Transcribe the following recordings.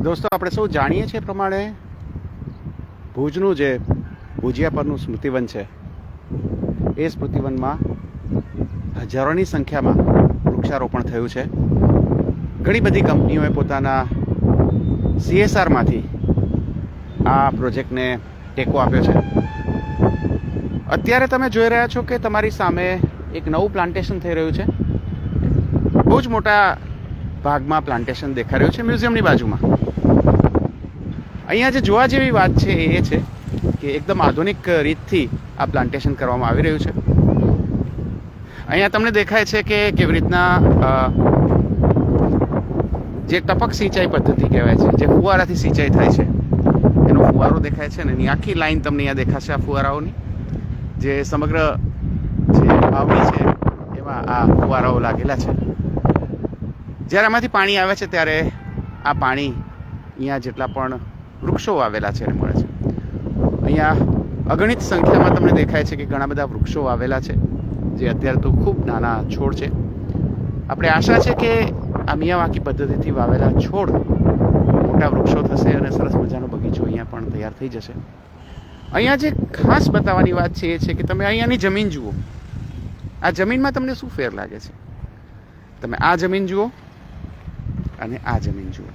દોસ્તો, આપણે સૌ જાણીએ છીએ પ્રમાણે ભુજનું જે ભુજિયા પરનું સ્મૃતિવન છે, એ સ્મૃતિવનમાં હજારોની સંખ્યામાં વૃક્ષારોપણ થયું છે. ઘણી બધી કંપનીઓએ પોતાના CSRમાંથી આ પ્રોજેક્ટને ટેકો આપ્યો છે. અત્યારે તમે જોઈ રહ્યા છો કે તમારી સામે એક નવું પ્લાન્ટેશન થઈ રહ્યું છે. બહુ જ મોટા ભાગમાં પ્લાન્ટેશન દેખાઈ રહ્યું છે મ્યુઝિયમની બાજુમાં. અહીંયા જે જોવા જેવી વાત છે એ છે કે એકદમ આધુનિક રીતથી આ પ્લાન્ટેશન કરવામાં આવી રહ્યું છે. અહીંયા તમને દેખાય છે કે કેવી રીતના જે ટપક સિંચાઈ પદ્ધતિ કહેવાય છે, જે ફુવારાથી સિંચાઈ થાય છે, એનો ફુવારો દેખાય છે. અને એની આખી લાઈન તમને અહીંયા દેખાશે આ ફુવારાઓની. જે સમગ્ર જે વાવણી છે એમાં આ ફુવારાઓ લાગેલા છે. જ્યારે આમાંથી પાણી આવે છે ત્યારે આ પાણી અહીંયા જેટલા પણ વૃક્ષો વાવેલા છે એને મળે છે. અહીંયા અગણિત સંખ્યામાં તમને દેખાય છે કે ઘણા બધા વૃક્ષો વાવેલા છે, જે અત્યારે તો ખૂબ નાના છોડ છે. આપણે આશા છે કે આ મિયાવાકી પદ્ધતિથી વાવેલા છોડ મોટા વૃક્ષો થશે અને સરસ મજાનો બગીચો અહીંયા પણ તૈયાર થઈ જશે. અહીંયા જે ખાસ બતાવવાની વાત છે એ છે કે તમે અહીંયાની જમીન જુઓ. આ જમીનમાં તમને શું ફેર લાગે છે? તમે આ જમીન જુઓ અને આ જમીન જુઓ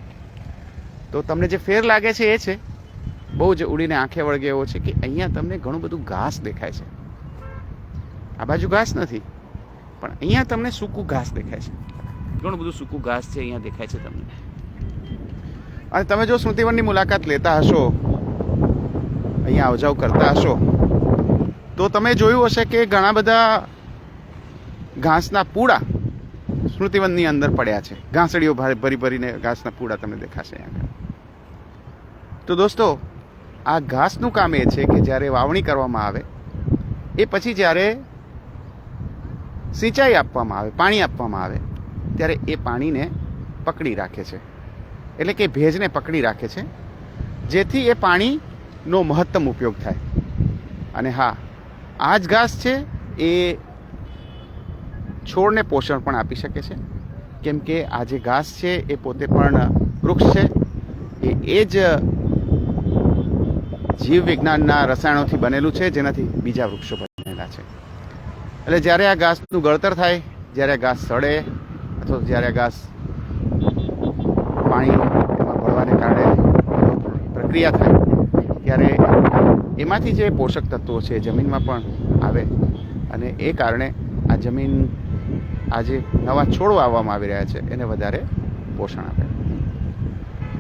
તો તમને જે ફેર લાગે છે એ છે, બહુ જ ઉડીને આંખે વળગે એવો છે કે અહીંયા તમને ઘણું બધું ઘાસ દેખાય છે. આ બાજુ ઘાસ નથી, પણ અહીંયા તમને સૂકું ઘાસ દેખાય છે. ઘણું બધું સૂકું ઘાસ છે અહીંયા દેખાય છે તમને. અને તમે જો સ્મૃતિવનની મુલાકાત લેતા હશો, અહીંયા આવજાવ કરતા હશો, તો તમે જોયું હશે કે ઘણા બધા ઘાસના પૂડા સ્મૃતિવનની અંદર પડ્યા છે. ઘાસડીઓ ભરી ભરીને ઘાસના પૂડા તમને દેખાશે અહીંયા. તો દોસ્તો, આ ઘાસનું કામ એ છે કે જ્યારે વાવણી કરવામાં આવે એ પછી જ્યારે સિંચાઈ આપવામાં આવે, પાણી આપવામાં આવે, ત્યારે એ પાણીને પકડી રાખે છે. એટલે કે ભેજને પકડી રાખે છે, જેથી એ પાણીનો મહત્તમ ઉપયોગ થાય. અને હા, આ જ ઘાસ છે એ છોડને પોષણ પણ આપી શકે છે, કેમ કે આ જે ઘાસ છે એ પોતે પણ વૃક્ષ છે. એ જ જીવ વિજ્ઞાનના રસાયણોથી બનેલું છે, જેનાથી બીજા વૃક્ષો બનેલા છે. એટલે જ્યારે આ ઘાસનું ગળતર થાય, જ્યારે આ ઘાસ સડે અથવા જ્યારે આ ઘાસ પાણી એમાં ભળવાને કારણે પ્રક્રિયા થાય, ત્યારે એમાંથી જે પોષક તત્વો છે જમીનમાં પણ આવે અને એ કારણે આ જમીન આજે નવા છોડ વાવવામાં આવી રહ્યા છે એને વધારે પોષણ આપે.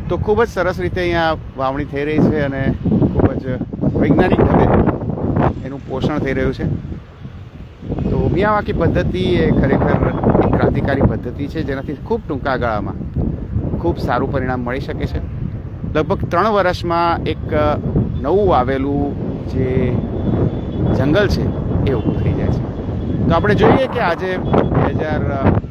તો ખૂબ જ સરસ રીતે અહીંયા વાવણી થઈ રહી છે અને ખૂબ જ વૈજ્ઞાનિક ઢબે એનું પોષણ થઈ રહ્યું છે. તો મિયાવાકી પદ્ધતિ એ ખરેખર એક ક્રાંતિકારી પદ્ધતિ છે, જેનાથી ખૂબ ટૂંકા ગાળામાં ખૂબ સારું પરિણામ મળી શકે છે. લગભગ 3 વર્ષમાં એક નવું આવેલું જે જંગલ છે એ ઊભું થઈ જાય છે. તો આપણે જોઈએ કે આજે 2023